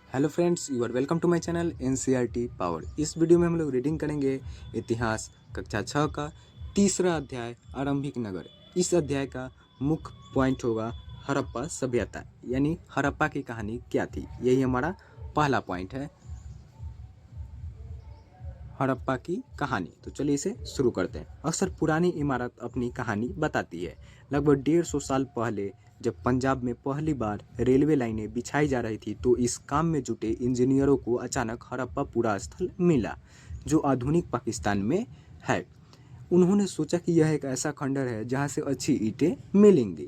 Hello friends, you are welcome to my channel NCERT power. इस video में हम लोग रीडिंग करेंगे इतिहास कक्षा 6 का तीसरा अध्याय आरंभिक नगर। इस अध्याय का मुख्य पॉइंट होगा हड़प्पा सभ्यता, यानी हड़प्पा की कहानी क्या थी। यही हमारा पहला पॉइंट है, हड़प्पा की कहानी। तो चलिए इसे शुरू करते हैं। अक्सर पुरानी इमारत अपनी कहानी बताती है। लगभग 150 साल पहले जब पंजाब में पहली बार रेलवे लाइनें बिछाई जा रही थी, तो इस काम में जुटे इंजीनियरों को अचानक हड़प्पा पूरा स्थल मिला, जो आधुनिक पाकिस्तान में है। उन्होंने सोचा कि यह एक ऐसा खंडर है जहाँ से अच्छी ईंटें मिलेंगी।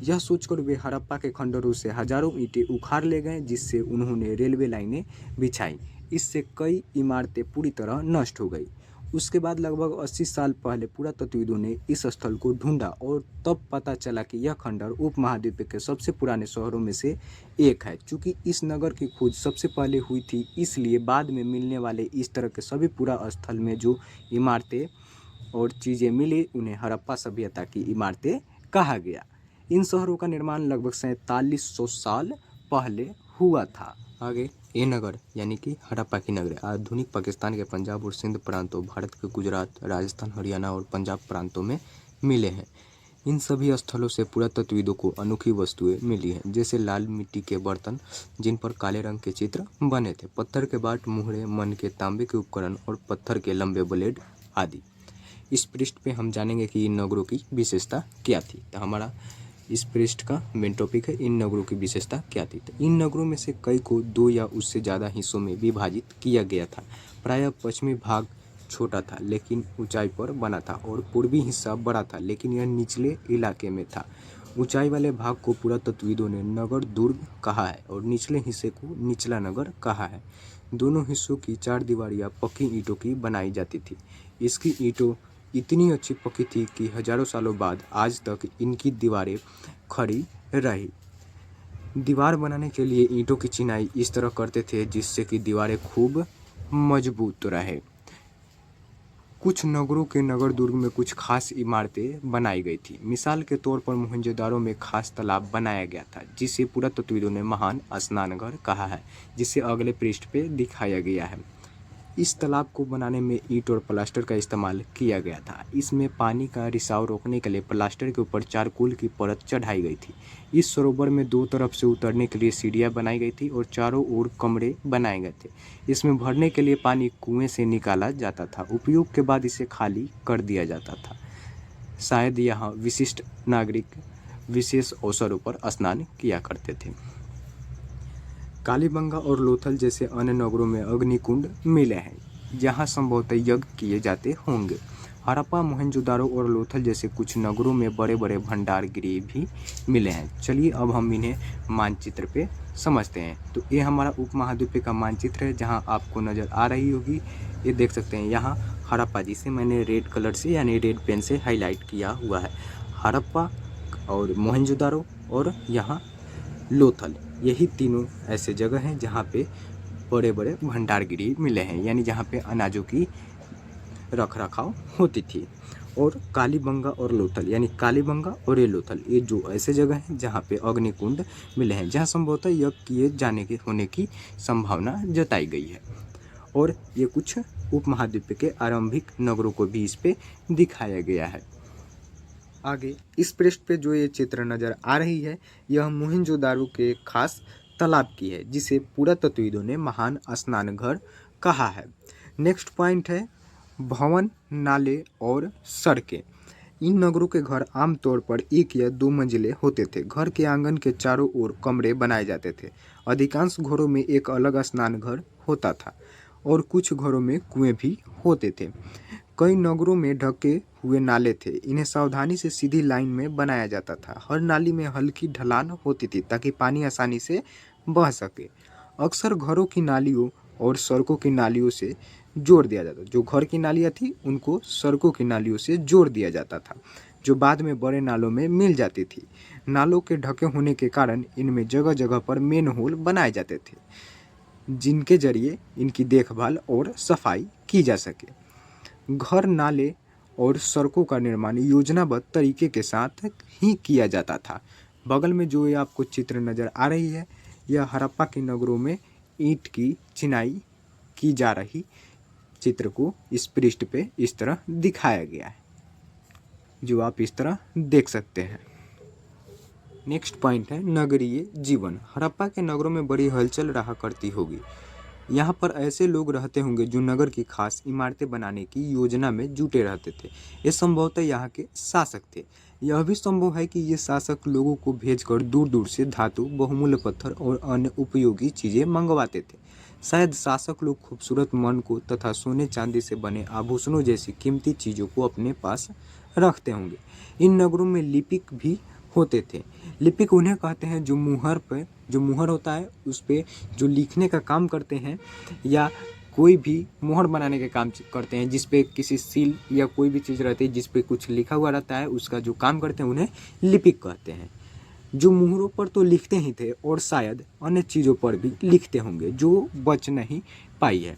यह सोचकर वे हड़प्पा के खंडरों से हजारों ईंटें उखाड़ ले गए, जिससे उन्होंने रेलवे लाइनें बिछाई। इससे कई इमारतें पूरी तरह नष्ट हो गई। उसके बाद लगभग 80 साल पहले पुरातत्वविदों ने इस स्थल को ढूंढा और तब पता चला कि यह खंडर उपमहाद्वीप के सबसे पुराने शहरों में से एक है। चूँकि इस नगर की खोज सबसे पहले हुई थी, इसलिए बाद में मिलने वाले इस तरह के सभी पूरा स्थल में जो इमारतें और चीज़ें मिली, उन्हें हड़प्पा सभ्यता की इमारतें कहा गया। इन शहरों का निर्माण लगभग 4700 साल पहले हुआ था। आगे ये नगर यानी कि हड़प्पा की नगरी आधुनिक पाकिस्तान के पंजाब और सिंध प्रांतों, भारत के गुजरात, राजस्थान, हरियाणा और पंजाब प्रांतों में मिले हैं। इन सभी स्थलों से पुरातत्वविदों को अनोखी वस्तुएं मिली हैं, जैसे लाल मिट्टी के बर्तन जिन पर काले रंग के चित्र बने थे, पत्थर के बाट, मुहरे, मन के तांबे के उपकरण और पत्थर के लंबे ब्लेड आदि। इस पृष्ठ पे हम जानेंगे कि इन नगरों की विशेषता क्या थी। तो हमारा इस पृष्ठ का मेन टॉपिक है, इन नगरों की विशेषता क्या थी। तो इन नगरों में से कई को 2 या उससे ज़्यादा हिस्सों में विभाजित किया गया था। प्रायः पश्चिमी भाग छोटा था लेकिन ऊंचाई पर बना था, और पूर्वी हिस्सा बड़ा था लेकिन यह निचले इलाके में था। ऊंचाई वाले भाग को पुरातत्वविदों ने नगर दुर्ग कहा है और निचले हिस्से को निचला नगर कहा है। दोनों हिस्सों की 4 दीवारियाँ पक्की ईंटों की बनाई जाती थी। इसकी ईंटों इतनी अच्छी पकी थी कि हजारों सालों बाद आज तक इनकी दीवारें खड़ी रही। दीवार बनाने के लिए ईंटों की चिनाई इस तरह करते थे जिससे कि दीवारें खूब मजबूत रहे। कुछ नगरों के नगर दुर्ग में कुछ खास इमारतें बनाई गई थी। मिसाल के तौर पर मोहनजोदारो में खास तालाब बनाया गया था, जिसे पुरातत्वविदों ने महान स्नानघर कहा है, जिसे अगले पृष्ठ पे दिखाया गया है। इस तालाब को बनाने में ईंट और प्लास्टर का इस्तेमाल किया गया था। इसमें पानी का रिसाव रोकने के लिए प्लास्टर के ऊपर चारकोल की परत चढ़ाई गई थी। इस सरोवर में 2 तरफ से उतरने के लिए सीढ़ियां बनाई गई थी और चारों ओर कमरे बनाए गए थे। इसमें भरने के लिए पानी कुएं से निकाला जाता था। उपयोग के बाद इसे खाली कर दिया जाता था। शायद यहाँ विशिष्ट नागरिक विशेष अवसरों पर स्नान किया करते थे। कालीबंगा और लोथल जैसे अन्य नगरों में अग्निकुंड मिले हैं, जहाँ संभवतः यज्ञ किए जाते होंगे। हड़प्पा, मोहनजोदारो और लोथल जैसे कुछ नगरों में बड़े बड़े भंडार गृह भी मिले हैं। चलिए अब हम इन्हें मानचित्र पे समझते हैं। तो ये हमारा उपमहाद्वीप का मानचित्र है, जहाँ आपको नज़र आ रही होगी। ये देख सकते हैं यहाँ हड़प्पा, जिसे मैंने रेड कलर से यानी रेड पेन से हाईलाइट किया हुआ है। हड़प्पा और मोहनजोदारो और यहाँ लोथल, यही तीनों ऐसे जगह हैं जहाँ पे बड़े बड़े भंडार गृह मिले हैं, यानी जहाँ पे अनाजों की रख रखाव होती थी। और कालीबंगा और लोथल, यानी कालीबंगा और ये लोथल, ये जो ऐसे जगह हैं जहाँ पे अग्निकुंड मिले हैं, जहाँ संभवतः यज्ञ किए जाने के होने की संभावना जताई गई है। और ये कुछ उपमहाद्वीप के आरंभिक नगरों को भी इस पे दिखाया गया है। आगे इस पृष्ठ पे जो ये चित्र नज़र आ रही है, यह मोहनजोदारो के खास तालाब की है, जिसे पुरातत्वविदों ने महान स्नानघर कहा है। नेक्स्ट पॉइंट है भवन, नाले और सड़कें। इन नगरों के घर आमतौर पर 1 या 2 मंजिले होते थे। घर के आंगन के चारों ओर कमरे बनाए जाते थे। अधिकांश घरों में एक अलग स्नानघर होता था और कुछ घरों में कुएं भी होते थे। कई नगरों में ढके हुए नाले थे। इन्हें सावधानी से सीधी लाइन में बनाया जाता था। हर नाली में हल्की ढलान होती थी ताकि पानी आसानी से बह सके। अक्सर घरों की नालियों और सड़कों की नालियों से जोड़ दिया जाता। जो घर की नालियाँ थी उनको सड़कों की नालियों से जोड़ दिया जाता था, जो बाद में बड़े नालों में मिल जाती थी। नालों के ढके होने के कारण इनमें जगह जगह पर मेन होल बनाए जाते थे, जिनके जरिए इनकी देखभाल और सफाई की जा सके। घर, नाले और सड़कों का निर्माण योजनाबद्ध तरीके के साथ ही किया जाता था। बगल में जो ये आपको चित्र नज़र आ रही है, यह हड़प्पा के नगरों में ईंट की चिनाई की जा रही चित्र को इस पृष्ठ पे इस तरह दिखाया गया है, जो आप इस तरह देख सकते हैं। नेक्स्ट पॉइंट है नगरीय जीवन। हड़प्पा के नगरों में बड़ी हलचल रहा करती होगी। यहाँ पर ऐसे लोग रहते होंगे जो नगर की खास इमारतें बनाने की योजना में जुटे रहते थे। ये संभवतः यहाँ के शासक थे। यह भी संभव है कि ये शासक लोगों को भेजकर दूर दूर से धातु, बहुमूल्य पत्थर और अन्य उपयोगी चीज़ें मंगवाते थे। शायद शासक लोग खूबसूरत मन को तथा सोने चांदी से बने आभूषणों जैसी कीमती चीज़ों को अपने पास रखते होंगे। इन नगरों में लिपिक भी होते थे। लिपिक उन्हें कहते हैं जो मुहर होता है उस पर जो लिखने का काम करते हैं या कोई भी मोहर बनाने के काम करते हैं, जिस पे किसी सील या कोई भी चीज़ रहती है जिस पे कुछ लिखा हुआ रहता है, उसका जो काम करते हैं उन्हें लिपिक कहते हैं। जो मुहरों पर तो लिखते ही थे और शायद अन्य चीज़ों पर भी लिखते होंगे जो बच नहीं पाई है।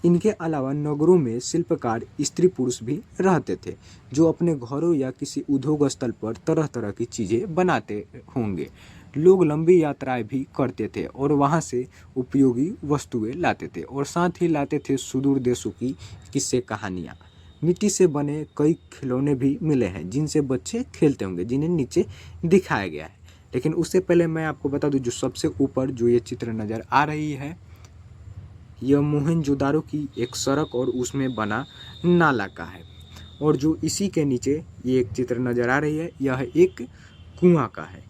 इनके अलावा नगरों में शिल्पकार स्त्री पुरुष भी रहते थे जो अपने घरों या किसी उद्योग स्थल पर तरह तरह की चीज़ें बनाते होंगे। लोग लंबी यात्राएं भी करते थे और वहां से उपयोगी वस्तुएं लाते थे और साथ ही लाते थे सुदूर देशों की किस्से कहानियाँ। मिट्टी से बने कई खिलौने भी मिले हैं जिनसे बच्चे खेलते होंगे, जिन्हें नीचे दिखाया गया है। लेकिन उससे पहले मैं आपको बता दूं, जो सबसे ऊपर जो ये चित्र नज़र आ रही है यह मोहनजोदारो की एक सड़क और उसमें बना नाला का है। और जो इसी के नीचे ये एक चित्र नज़र आ रही है यह एक कुआं का है।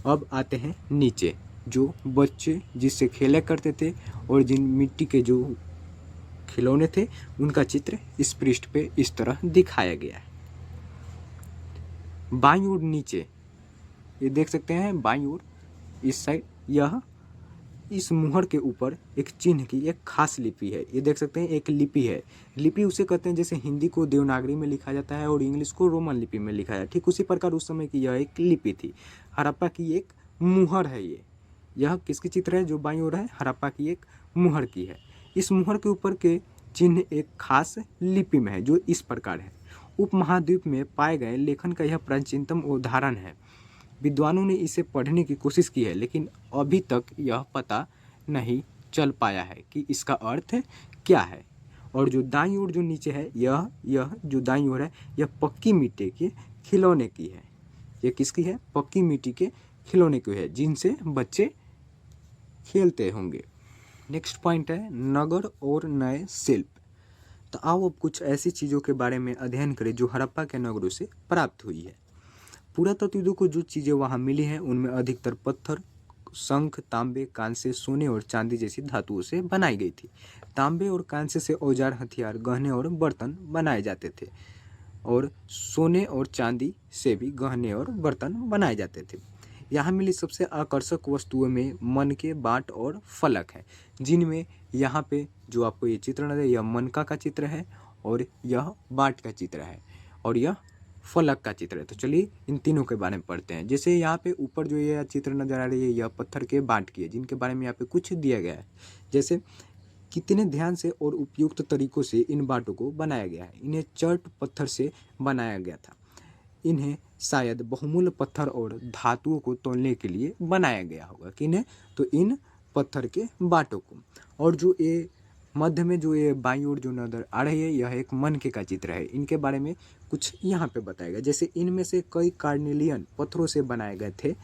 अब आते हैं नीचे, जो बच्चे जिससे खेला करते थे और जिन मिट्टी के जो खिलौने थे उनका चित्र इस पृष्ठ पे इस तरह दिखाया गया है। बाईं ओर नीचे ये देख सकते हैं, बाईं ओर इस साइड यह इस मुहर के ऊपर एक चिन्ह की एक खास लिपि है। ये देख सकते हैं एक लिपि है। लिपि उसे कहते हैं जैसे हिंदी को देवनागरी में लिखा जाता है और इंग्लिश को रोमन लिपि में लिखा जाता है, ठीक उसी प्रकार उस समय की यह एक लिपि थी। हड़प्पा की एक मुहर है ये। यह किसकी चित्र है जो बाईं ओर है? हड़प्पा की एक मुहर की है। इस मुहर के ऊपर के चिन्ह एक खास लिपि में है जो इस प्रकार है। उपमहाद्वीप में पाए गए लेखन का यह प्राचीनतम उदाहरण है। विद्वानों ने इसे पढ़ने की कोशिश की है लेकिन अभी तक यह पता नहीं चल पाया है कि इसका अर्थ क्या है। और जो दाईं ओर जो नीचे है यह जो दाईं ओर है यह पक्की मिट्टी के खिलौने की है। ये किसकी है? पक्की मिट्टी के खिलौने की है जिनसे बच्चे खेलते होंगे। नेक्स्ट पॉइंट है नगर और नए शिल्प। तो आओ अब कुछ ऐसी चीज़ों के बारे में अध्ययन करें जो हड़प्पा के नगरों से प्राप्त हुई है। पुरातत्वविदों को जो चीज़ें वहाँ मिली हैं उनमें अधिकतर पत्थर, शंख, तांबे, कांसे, सोने और चांदी जैसी धातुओं से बनाई गई थी। तांबे और कांसे से औजार, हथियार, गहने और बर्तन बनाए जाते थे और सोने और चांदी से भी गहने और बर्तन बनाए जाते थे। यहाँ मिली सबसे आकर्षक वस्तुओं में मनके, बाट और फलक है, जिनमें यहाँ पे जो आपको ये चित्र नजर यह मनका का चित्र है और यह बाट का चित्र है और यह फलक का चित्र है। तो चलिए इन तीनों के बारे में पढ़ते हैं। जैसे यहाँ पे ऊपर जो ये चित्र नजर आ रही है यह पत्थर के बाट की है जिनके बारे में यहाँ पे कुछ दिया गया है। जैसे कितने ध्यान से और उपयुक्त तरीकों से इन बाटों को बनाया गया है। इन्हें चर्ट पत्थर से बनाया गया था। इन्हें शायद बहुमूल्य पत्थर और धातुओं को तोलने के लिए बनाया गया होगा। किन्हें? तो इन पत्थर के बाटों को। और जो ये मध्य में जो ये बाईं ओर जो नजर आ रही है यह एक मनके का चित्र है। इनके बारे में कुछ यहाँ पे बताया गया। जैसे इनमें से कई कार्नेलियन पत्थरों से बनाए गए थे।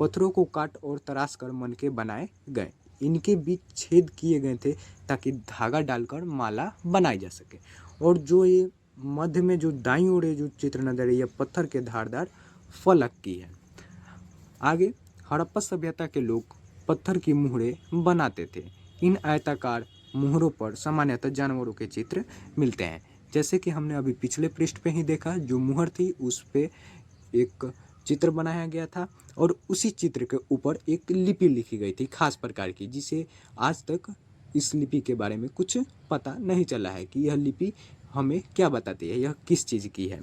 पत्थरों को काट और तराश कर मनके बनाए गए। इनके बीच छेद किए गए थे ताकि धागा डालकर माला बनाई जा सके। और जो ये मध्य में जो दाईं ओर जो चित्र नजर है यह पत्थर के धारदार फलक की है। आगे हड़प्पा सभ्यता के लोग पत्थर की मुहरें बनाते थे। इन आयताकार मुहरों पर सामान्यतः जानवरों के चित्र मिलते हैं। जैसे कि हमने अभी पिछले पृष्ठ पे ही देखा, जो मुहर थी उस पे एक चित्र बनाया गया था और उसी चित्र के ऊपर एक लिपि लिखी गई थी खास प्रकार की, जिसे आज तक इस लिपि के बारे में कुछ पता नहीं चला है कि यह लिपि हमें क्या बताती है, यह किस चीज़ की है।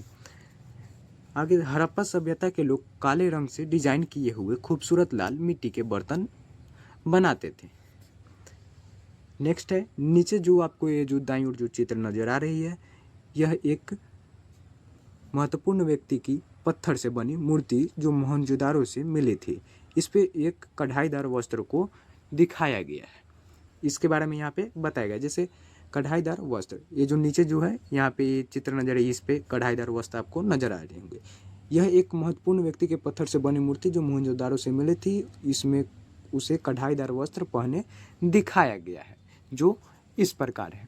आगे हड़प्पा सभ्यता के लोग काले रंग से डिजाइन किए हुए खूबसूरत लाल मिट्टी के बर्तन बनाते थे। नेक्स्ट है नीचे जो आपको ये जो दाईं ओर जो चित्र नजर आ रही है यह एक महत्वपूर्ण व्यक्ति की पत्थर से बनी मूर्ति जो मोहनजोदारो से मिली थी। इस पे एक कढ़ाईदार वस्त्र को दिखाया गया है। इसके बारे में यहाँ पे बताया गया, जैसे कढ़ाईदार वस्त्र, ये जो नीचे जो है यहाँ पे ये चित्र नजर है, इस पे कढ़ाईदार वस्त्र आपको नजर आ रहे होंगे। यह एक महत्वपूर्ण व्यक्ति के पत्थर से बनी मूर्ति जो मोहनजोदारो से मिली थी, इसमें उसे कढ़ाईदार वस्त्र पहने दिखाया गया है, जो इस प्रकार है।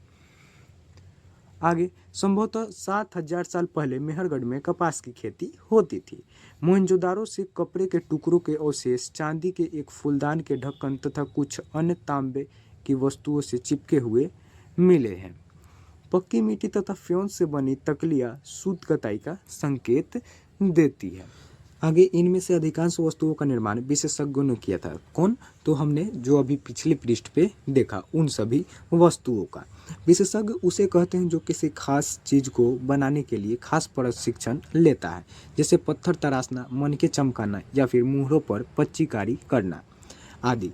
आगे, संभवतः 7,000 साल पहले मेहरगढ़ में कपास की खेती होती थी। मोहनजोदारो से कपड़े के टुकड़ों के अवशेष, चांदी के एक फूलदान के ढक्कन तथा कुछ अन्य तांबे की वस्तुओं से चिपके हुए मिले हैं। पक्की मिट्टी तथा फ्योन से बनी तकलियाँ शुद्ध कताई का संकेत देती है। आगे, इनमें से अधिकांश वस्तुओं का निर्माण विशेषज्ञों ने किया था। कौन? तो हमने जो अभी पिछले पृष्ठ पे देखा, उन सभी वस्तुओं का। विशेषज्ञ उसे कहते हैं जो किसी खास चीज को बनाने के लिए खास प्रशिक्षण लेता है, जैसे पत्थर तराशना, मनके चमकाना या फिर मुहरों पर पच्चीकारी करना आदि।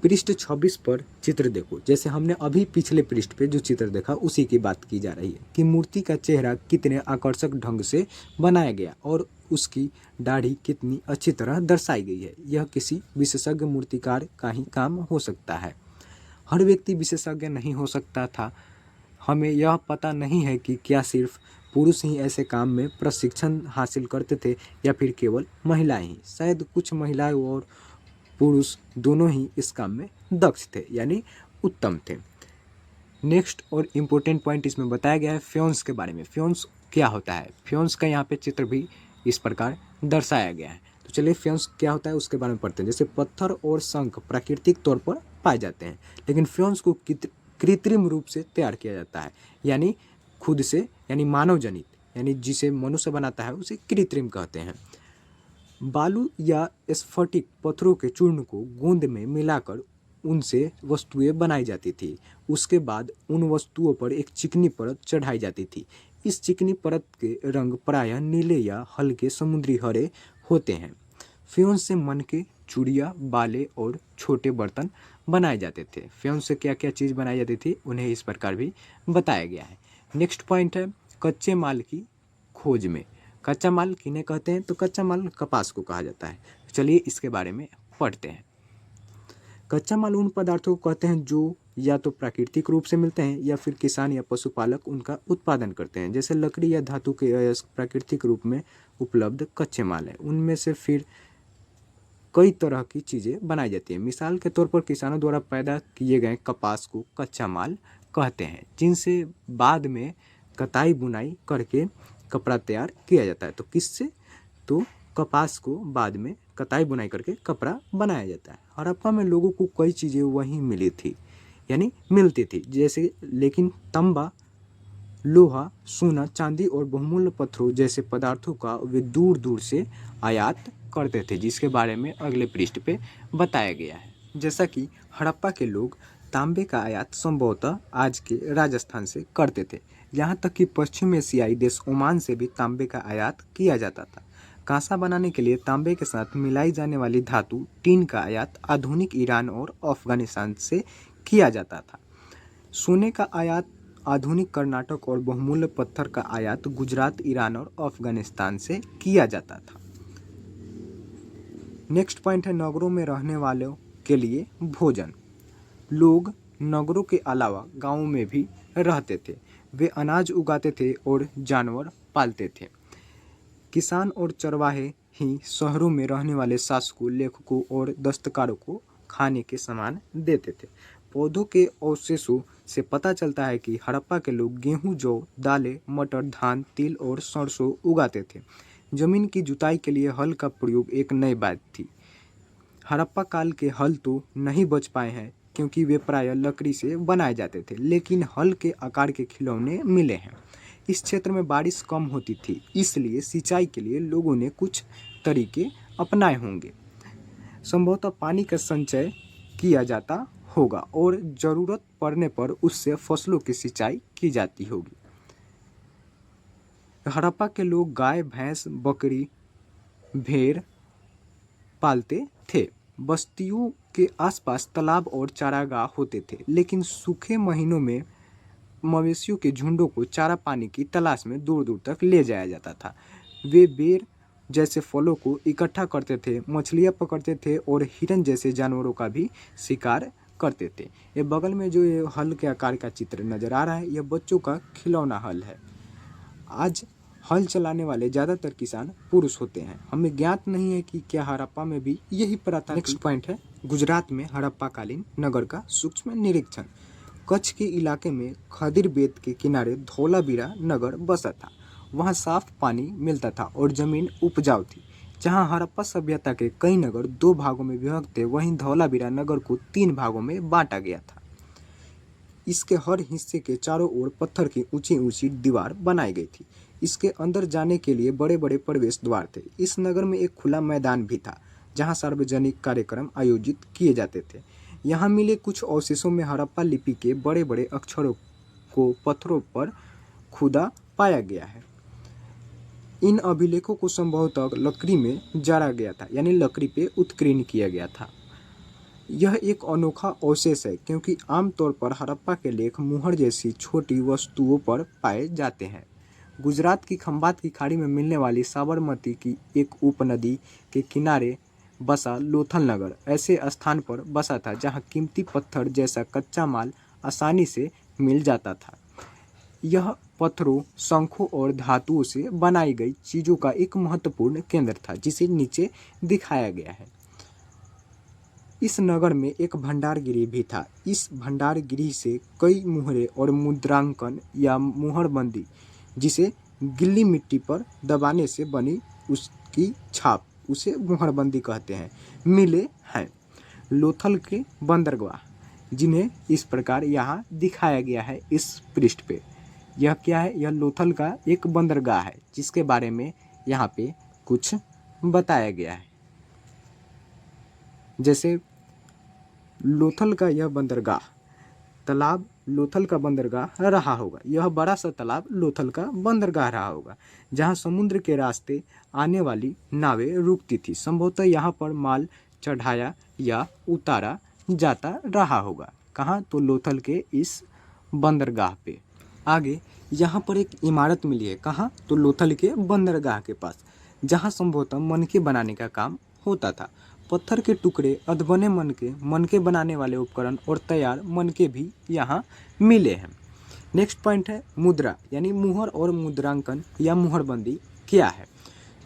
पृष्ठ 26 पर चित्र देखो, जैसे हमने अभी पिछले पृष्ठ पे जो चित्र देखा उसी की बात की जा रही है कि मूर्ति का चेहरा कितने आकर्षक ढंग से बनाया गया और उसकी दाढ़ी कितनी अच्छी तरह दर्शाई गई है। यह किसी विशेषज्ञ मूर्तिकार का ही काम हो सकता है। हर व्यक्ति विशेषज्ञ नहीं हो सकता था। हमें यह पता नहीं है कि क्या सिर्फ पुरुष ही ऐसे काम में प्रशिक्षण हासिल करते थे या फिर केवल महिलाएं ही। शायद कुछ महिलाएं और पुरुष दोनों ही इस काम में दक्ष थे, यानी उत्तम थे। नेक्स्ट और इम्पोर्टेंट पॉइंट इसमें बताया गया है फ्योन्स के बारे में। फ्योन्स क्या होता है? फ्योन्स का यहाँ पे चित्र भी इस प्रकार दर्शाया गया है। तो चलिए फ्योन्स क्या होता है उसके बारे में पढ़ते हैं। जैसे पत्थर और शंख प्राकृतिक तौर पर पाए जाते हैं, लेकिन फ्योन्स को कृत्रिम रूप से तैयार किया जाता है, यानी खुद से, यानी मानव जनित, यानी जिसे मनुष्य बनाता है उसे कृत्रिम कहते हैं। बालू या स्फटिक पत्थरों के चूर्ण को गोंद में मिलाकर उनसे वस्तुएं बनाई जाती थी। उसके बाद उन वस्तुओं पर एक चिकनी परत चढ़ाई जाती थी। इस चिकनी परत के रंग प्रायः नीले या हल्के समुद्री हरे होते हैं। फ्योन से मनके, चूड़ियाँ, बाले और छोटे बर्तन बनाए जाते थे। फ्योन से क्या क्या चीज़ बनाई जाती थी उन्हें इस प्रकार भी बताया गया है। नेक्स्ट पॉइंट है कच्चे माल की खोज में। कच्चा माल किन्हें कहते हैं? तो कच्चा माल कपास को कहा जाता है। चलिए इसके बारे में पढ़ते हैं। कच्चा माल उन पदार्थों को कहते हैं जो या तो प्राकृतिक रूप से मिलते हैं या फिर किसान या पशुपालक उनका उत्पादन करते हैं। जैसे लकड़ी या धातु के अयस्क प्राकृतिक रूप में उपलब्ध कच्चे माल हैं। उनमें से फिर कई तरह की चीज़ें बनाई जाती हैं। मिसाल के तौर पर किसानों द्वारा पैदा किए गए कपास को कच्चा माल कहते हैं, जिनसे बाद में कताई बुनाई करके कपड़ा तैयार किया जाता है। तो किससे? तो कपास को बाद में कताई बुनाई करके कपड़ा बनाया जाता है। हड़प्पा में लोगों को कई चीज़ें वहीं मिली थी, यानी मिलती थी, जैसे लेकिन तांबा, लोहा, सोना, चांदी और बहुमूल्य पत्थरों जैसे पदार्थों का वे दूर दूर से आयात करते थे, जिसके बारे में अगले पृष्ठ पे बताया गया है। जैसा कि हड़प्पा के लोग तांबे का आयात संभवतः आज के राजस्थान से करते थे। यहाँ तक कि पश्चिम एशियाई देश ओमान से भी तांबे का आयात किया जाता था। कांसा बनाने के लिए तांबे के साथ मिलाई जाने वाली धातु टीन का आयात आधुनिक ईरान और अफगानिस्तान से किया जाता था। सोने का आयात आधुनिक कर्नाटक और बहुमूल्य पत्थर का आयात गुजरात, ईरान और अफगानिस्तान से किया जाता था। नेक्स्ट पॉइंट है नगरों में रहने वालों के लिए भोजन। लोग नगरों के अलावा गांवों में भी रहते थे। वे अनाज उगाते थे और जानवर पालते थे। किसान और चरवाहे ही शहरों में रहने वाले शासकों, लेखकों और दस्तकारों को खाने के सामान देते थे। पौधों के अवशेषों से पता चलता है कि हड़प्पा के लोग गेहूं, जौ, दालें, मटर, धान, तिल और सरसों उगाते थे। जमीन की जुताई के लिए हल का प्रयोग एक नई बात थी। हड़प्पा काल के हल तो नहीं बच पाए हैं क्योंकि वे प्रायः लकड़ी से बनाए जाते थे, लेकिन हल के आकार के खिलौने मिले हैं। इस क्षेत्र में बारिश कम होती थी, इसलिए सिंचाई के लिए लोगों ने कुछ तरीके अपनाए होंगे। संभवतः पानी का संचय किया जाता होगा और ज़रूरत पड़ने पर उससे फसलों की सिंचाई की जाती होगी। हड़प्पा के लोग गाय, भैंस, बकरी, भेड़ पालते थे। बस्तियों के आसपास तालाब और चारागाह होते थे, लेकिन सूखे महीनों में मवेशियों के झुंडों को चारा पानी की तलाश में दूर दूर तक ले जाया जाता था। वे बेर जैसे फलों को इकट्ठा करते थे, मछलियाँ पकड़ते थे और हिरन जैसे जानवरों का भी शिकार करते थे। ये बगल में जो ये हल के आकार का चित्र नज़र आ रहा है, यह बच्चों का खिलौना हल है। आज हल चलाने वाले ज़्यादातर किसान पुरुष होते हैं। हमें ज्ञात नहीं है कि क्या हड़प्पा में भी यही प्रथा। नेक्स्ट पॉइंट है गुजरात में हड़प्पाकालीन नगर का सूक्ष्म निरीक्षण। कच्छ के इलाके में खदिर बेत के किनारे धौलावीरा नगर बसा था। वहाँ साफ पानी मिलता था और जमीन उपजाऊ थी। जहाँ हड़प्पा सभ्यता के कई नगर 2 भागों में विभक्त थे, वहीं धौलावीरा नगर को 3 भागों में बांटा गया था। इसके हर हिस्से के चारों ओर पत्थर की ऊंची ऊंची दीवार बनाई गई थी। इसके अंदर जाने के लिए बड़े बड़े प्रवेश द्वार थे। इस नगर में एक खुला मैदान भी था जहां सार्वजनिक कार्यक्रम आयोजित किए जाते थे। यहाँ मिले कुछ अवशेषों में हड़प्पा लिपि के बड़े बड़े अक्षरों को पत्थरों पर खुदा पाया गया है। इन अभिलेखों को संभवतः लकड़ी में जड़ा गया था, यानी लकड़ी पे उत्कीर्ण किया गया था। यह एक अनोखा अवशेष है क्योंकि आमतौर पर हड़प्पा के लेख मुहर जैसी छोटी वस्तुओं पर पाए जाते हैं। गुजरात की खंबात की खाड़ी में मिलने वाली साबरमती की एक उपनदी के किनारे बसा लोथल नगर ऐसे स्थान पर बसा था जहां कीमती पत्थर जैसा कच्चा माल आसानी से मिल जाता था। यह पत्थरों, शंखों और धातुओं से बनाई गई चीज़ों का एक महत्वपूर्ण केंद्र था, जिसे नीचे दिखाया गया है। इस नगर में एक भंडारगृह भी था। इस भंडारगृह से कई मुहरें और मुद्रांकन या मुहरबंदी, जिसे गीली मिट्टी पर दबाने से बनी उसकी छाप, उसे मुहरबंदी कहते हैं, मिले हैं। लोथल के बंदरगाह, जिन्हें इस प्रकार यहाँ दिखाया गया है इस पृष्ठ पे। यह क्या है? यह लोथल का एक बंदरगाह है जिसके बारे में यहाँ पे कुछ बताया गया है। जैसे लोथल का यह बंदरगाह, तालाब लोथल का बंदरगाह रहा होगा। यह बड़ा सा तालाब लोथल का बंदरगाह रहा होगा जहाँ समुद्र के रास्ते आने वाली नावें रुकती थी। संभवतः यहाँ पर माल चढ़ाया या उतारा जाता रहा होगा। कहाँ? तो लोथल के इस बंदरगाह पे। आगे यहाँ पर एक इमारत मिली है। कहाँ? तो लोथल के बंदरगाह के पास, जहाँ संभवतः मनके बनाने का काम होता था। पत्थर के टुकड़े, अधबने मनके बनाने वाले उपकरण और तैयार मनके भी यहाँ मिले हैं। नेक्स्ट पॉइंट है मुद्रा, यानी मुहर और मुद्रांकन या मुहरबंदी क्या है?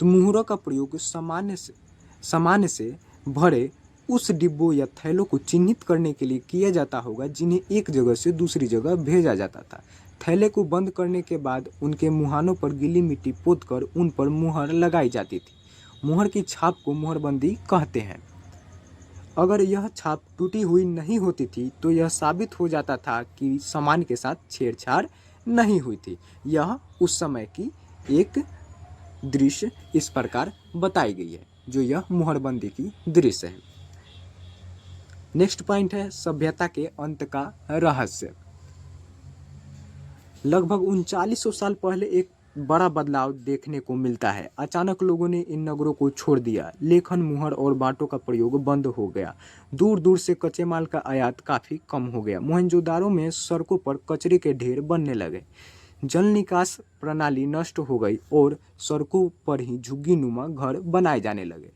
तो मुहरों का प्रयोग सामान्य से भरे उस डिब्बों या थैलों को चिन्हित करने के लिए किया जाता होगा जिन्हें एक जगह से दूसरी जगह भेजा जाता था। थैले को बंद करने के बाद उनके मुहानों पर गीली मिट्टी पोतकर उन पर मुहर लगाई जाती थी। मुहर की छाप को मुहरबंदी कहते हैं। अगर यह छाप टूटी हुई नहीं होती थी तो यह साबित हो जाता था कि सामान के साथ छेड़छाड़ नहीं हुई थी। यह उस समय की एक दृश्य इस प्रकार बताई गई है, जो यह मुहरबंदी की दृश्य है। नेक्स्ट पॉइंट है सभ्यता के अंत का रहस्य। लगभग 3900 साल पहले एक बड़ा बदलाव देखने को मिलता है। अचानक लोगों ने इन नगरों को छोड़ दिया। लेखन, मुहर और बाटों का प्रयोग बंद हो गया। दूर दूर से कच्चे माल का आयात काफ़ी कम हो गया। मोहनजोदारो में सड़कों पर कचरे के ढेर बनने लगे। जल निकास प्रणाली नष्ट हो गई और सड़कों पर ही झुग्गी नुमा घर बनाए जाने लगे।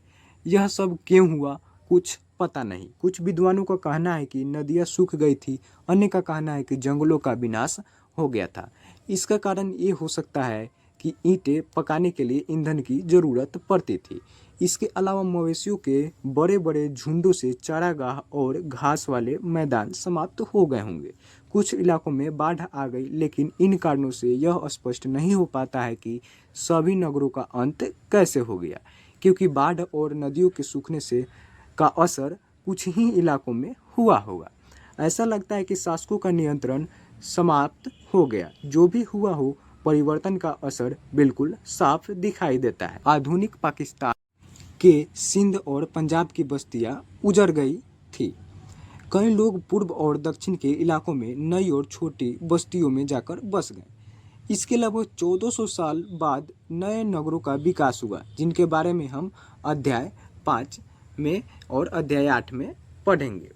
यह सब क्यों हुआ? कुछ पता नहीं। कुछ विद्वानों का कहना है कि नदियाँ सूख गई थी, अन्य का कहना है कि जंगलों का विनाश हो गया था। इसका कारण ये हो सकता है कि ईंटें पकाने के लिए ईंधन की ज़रूरत पड़ती थी। इसके अलावा मवेशियों के बड़े बड़े झुंडों से चारागाह और घास वाले मैदान समाप्त हो गए होंगे। कुछ इलाकों में बाढ़ आ गई, लेकिन इन कारणों से यह स्पष्ट नहीं हो पाता है कि सभी नगरों का अंत कैसे हो गया, क्योंकि बाढ़ और नदियों के सूखने से का असर कुछ ही इलाकों में हुआ होगा। ऐसा लगता है कि शासकों का नियंत्रण समाप्त हो गया। जो भी हुआ हो, परिवर्तन का असर बिल्कुल साफ दिखाई देता है। आधुनिक पाकिस्तान के सिंध और पंजाब की बस्तियां उजड़ गई थी। कई लोग पूर्व और दक्षिण के इलाकों में नई और छोटी बस्तियों में जाकर बस गए। इसके लगभग 1400 साल बाद नए नगरों का विकास हुआ, जिनके बारे में हम अध्याय 5 में और अध्याय 8 में पढ़ेंगे।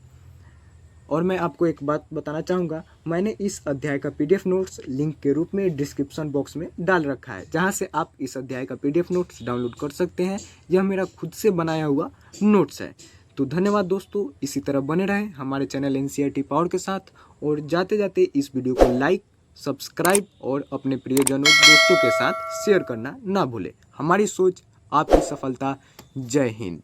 और मैं आपको एक बात बताना चाहूँगा, मैंने इस अध्याय का PDF नोट्स लिंक के रूप में डिस्क्रिप्शन बॉक्स में डाल रखा है, जहाँ से आप इस अध्याय का PDF नोट्स डाउनलोड कर सकते हैं। यह मेरा खुद से बनाया हुआ नोट्स है। तो धन्यवाद दोस्तों, इसी तरह बने रहें हमारे चैनल NCERT पावर के साथ। और जाते जाते इस वीडियो को लाइक, सब्सक्राइब और अपने प्रियजनों दोस्तों के साथ शेयर करना ना भूलें। हमारी सोच आपकी सफलता। जय हिंद।